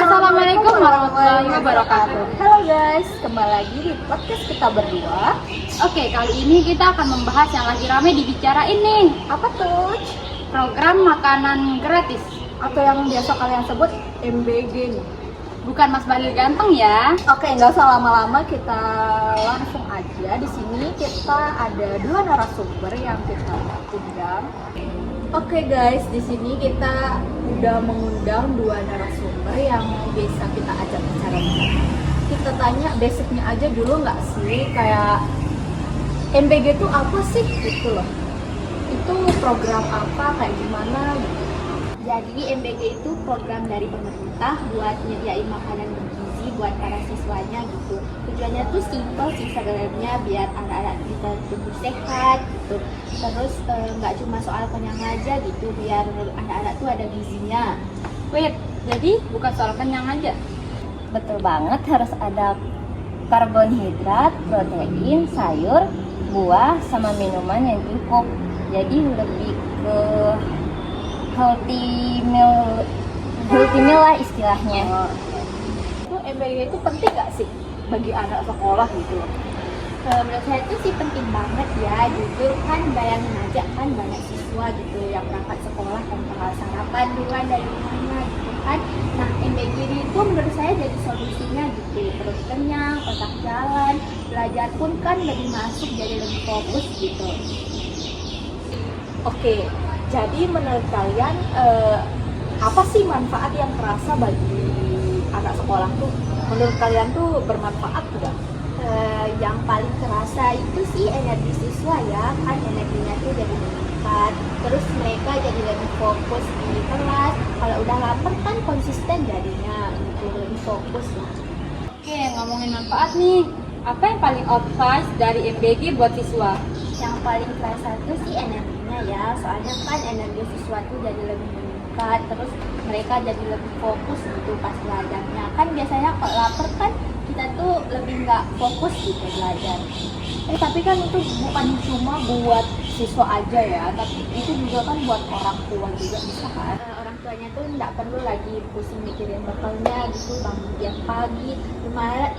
Assalamualaikum warahmatullahi wabarakatuh. Halo guys, kembali lagi di podcast kita berdua. Oke, kali ini kita akan membahas yang lagi rame dibicarain nih. Apa tuh? Program makanan gratis. Atau yang biasa kalian sebut MBG nih. Bukan Mas Balil ganteng ya. Oke, nggak usah lama-lama, kita langsung aja. Di sini kita ada dua narasumber yang kita undang. Oke guys, di sini kita udah mengundang dua narasumber yang bisa kita ajak bicara. Kita tanya basicnya aja dulu nggak sih, kayak MBG itu apa sih gitu loh. Itu program apa, kayak gimana gitu. Jadi MBG itu program dari pemerintah buat nyediain makanan bergizi buat para siswanya gitu. Tujuannya tuh simple sih sebenarnya, biar anak-anak bisa tumbuh sehat gitu. Terus nggak cuma soal kenyang aja gitu, biar anak-anak tuh ada gizinya. Wait, jadi bukan soal kenyang aja. Betul banget, harus ada karbohidrat, protein, sayur, buah, sama minuman yang cukup. Jadi lebih ke healthy meal lah istilahnya. Itu MBG itu penting nggak sih bagi anak sekolah gitu loh? Menurut saya itu sih penting banget ya. Jujur kan bayangin aja kan banyak siswa gitu yang berangkat sekolah tanpa sarapan duluan dari rumahnya gitu kan. Nah MBG itu menurut saya jadi solusinya gitu. Perut kenyang, otak jalan, belajar pun kan lebih masuk, jadi lebih fokus gitu. Oke, jadi menurut kalian apa sih manfaat yang terasa bagi anak sekolah tuh? Menurut kalian tuh bermanfaat tidak? Yang paling terasa itu sih energi siswa ya, kan energinya tuh jadi meningkat, terus mereka jadi lebih fokus di kelas. Kalau udah lapar kan konsisten jadinya gitu, lebih fokus lah. Oke, ngomongin manfaat nih. Apa yang paling advice dari MBG buat siswa? Yang paling terasa tuh sih energinya ya, soalnya kan energi siswa tuh jadi lebih meningkat, terus mereka jadi lebih fokus gitu pas belajarnya. Kan biasanya kalau lapar kan kita tuh lebih nggak fokus gitu belajar. Tapi kan itu bukan cuma buat siswa aja ya, tapi itu juga kan buat orang tua juga bisa kan? Orang tuanya tuh nggak perlu lagi pusing mikirin bekalnya gitu, bangun tiap pagi.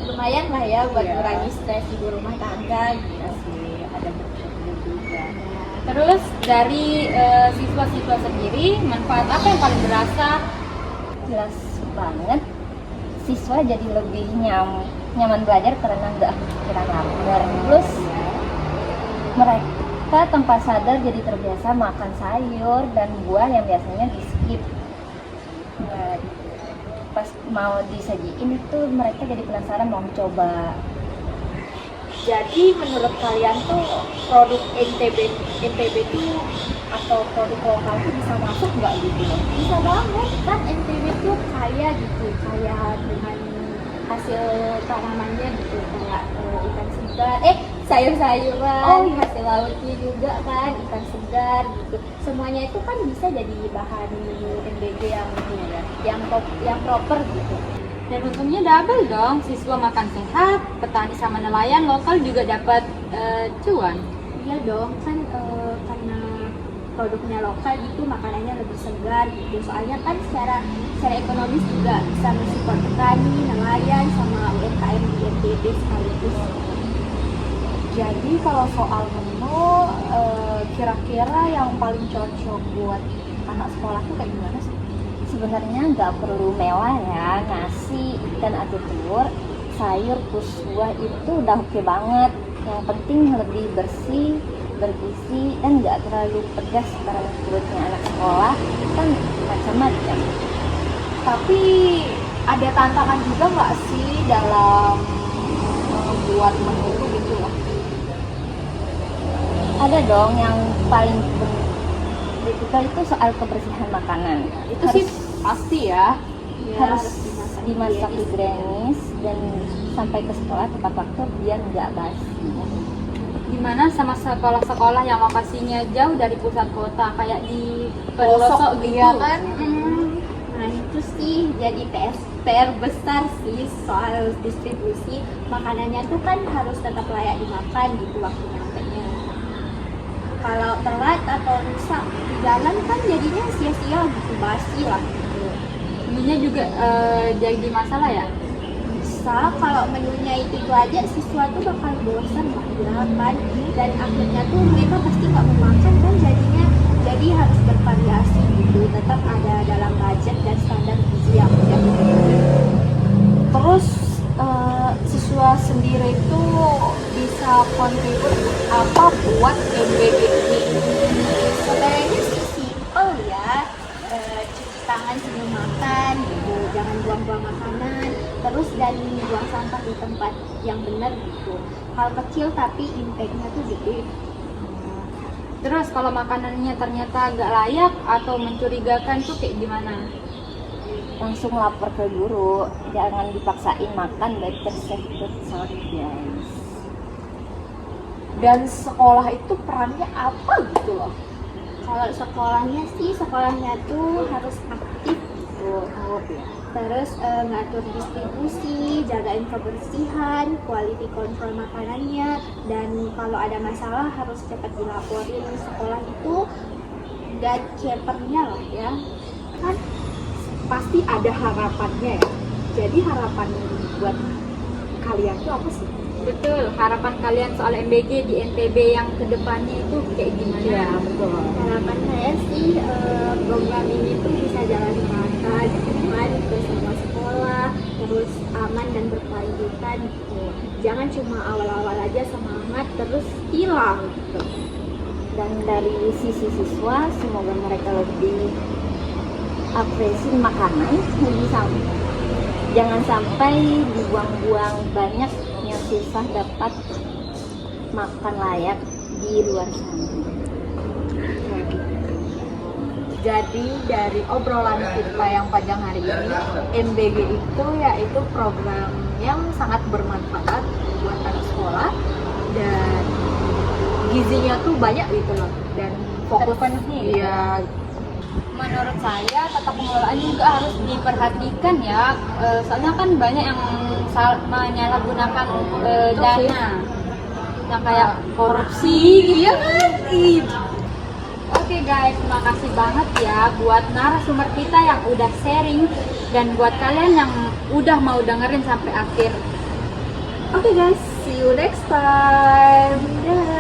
Lumayan lah ya buat Iya. kurangi stres ibu rumah tangga gitu. Ya sih, ada betul juga. Terus dari siswa-siswa sendiri, manfaat apa yang paling berasa? Jelas banget, siswa jadi lebih nyaman belajar karena nggak kepikiran lapar. Terus mereka tanpa sadar jadi terbiasa makan sayur dan buah yang biasanya di skip. Nah, pas mau disajiin itu mereka jadi penasaran mau coba. Jadi menurut kalian tuh produk NTB tuh atau produk lokal tuh bisa masuk nggak gitu loh? Bisa banget kan, NTB tuh kaya gitu, kaya dengan hasil tanamannya gitu, kayak ikan segar, sayur-sayuran, hasil lautnya juga kan, ikan segar gitu. Semuanya itu kan bisa jadi bahan MBG yang ini ya, yang proper gitu. Dan untungnya double dong, siswa makan sehat, petani sama nelayan lokal juga dapat cuan. Iya dong, kan karena produknya lokal gitu, makanannya lebih segar gitu. Soalnya kan secara ekonomis juga bisa mensupport petani, nelayan, sama UMKM di NTB sekaligus. Jadi kalau soal menu, kira-kira yang paling cocok buat anak sekolah tuh kayak gimana sih? Sebenarnya nggak perlu mewah ya, nasi, ikan atau telur, sayur, plus buah itu udah oke banget. Yang penting lebih bersih, bergizi, dan nggak terlalu pedas karena perutnya anak sekolah kan macam-macam. Tapi ada tantangan juga nggak sih dalam membuat menu itu gitu loh? Ada dong, yang paling kritikal itu soal kebersihan makanan. Itu sih pasti ya. Harus dimasak higienis dan sampai ke sekolah tepat waktu biar nggak basi. Gimana sama sekolah-sekolah yang lokasinya jauh dari pusat kota, kayak di pelosok gitu iya kan? Nah itu sih jadi PR besar sih soal distribusi makanannya tuh kan harus tetap layak dimakan gitu waktu nyampenya. Kalau telat atau rusak di jalan kan jadinya sia-sia gitu, basi lah gitu. menunya juga jadi masalah ya? Bisa, kalau menunya itu aja siswa tuh bakal bosan lah ya kan, dan akhirnya tuh mereka pasti nggak mau makan kan, jadinya jadi harus bervariasi gitu, tetap ada dalam budget dan standar gizi yang udah ditentukan. Terus siswa sendiri itu bisa kontribut apa buat MBG ini? Sebenarnya sih simple ya, cuci tangan sebelum makan gitu, jangan buang-buang makanan, terus dan buang sampah di tempat yang benar gitu. Hal kecil tapi impact-nya tuh gede. Terus kalau makanannya ternyata gak layak atau mencurigakan tuh kayak gimana? Langsung lapor ke guru, jangan dipaksain makan, better safe than sorry guys. Dan sekolah itu perannya apa gitu loh? Kalau sekolahnya sih, sekolahnya tuh harus aktif gitu. Terus ngatur distribusi, jagain kebersihan, quality control makanannya, dan kalau ada masalah harus cepat dilaporin sekolah itu, dan keepernya lah ya. Kan pasti ada harapannya ya. Jadi harapan buat kalian tuh apa sih? Betul, harapan kalian soal MBG di NTB yang kedepannya itu kayak gimana? Ya betul. Harapan saya sih program ini tuh bisa jalan merata kan ke semua sekolah, terus aman dan berkelanjutan gitu. Jangan cuma awal-awal aja semangat terus hilang gitu. Dan dari sisi siswa, semoga mereka lebih apresiasi makanan, jangan sampai dibuang-buang banyak yang susah dapat makan layak di luar sana. Jadi dari obrolan kita yang panjang hari ini, MBG itu yaitu program yang sangat bermanfaat buat anak sekolah dan gizinya tuh banyak gitu loh, dan fokus ya. Menurut saya tata pengelolaan juga harus diperhatikan ya, soalnya kan banyak yang menyalahgunakan dana, yang kayak korupsi gitu kan. Oke guys, terima kasih banget ya buat narasumber kita yang udah sharing, dan buat kalian yang udah mau dengerin sampai akhir. Oke guys, see you next time. Dah.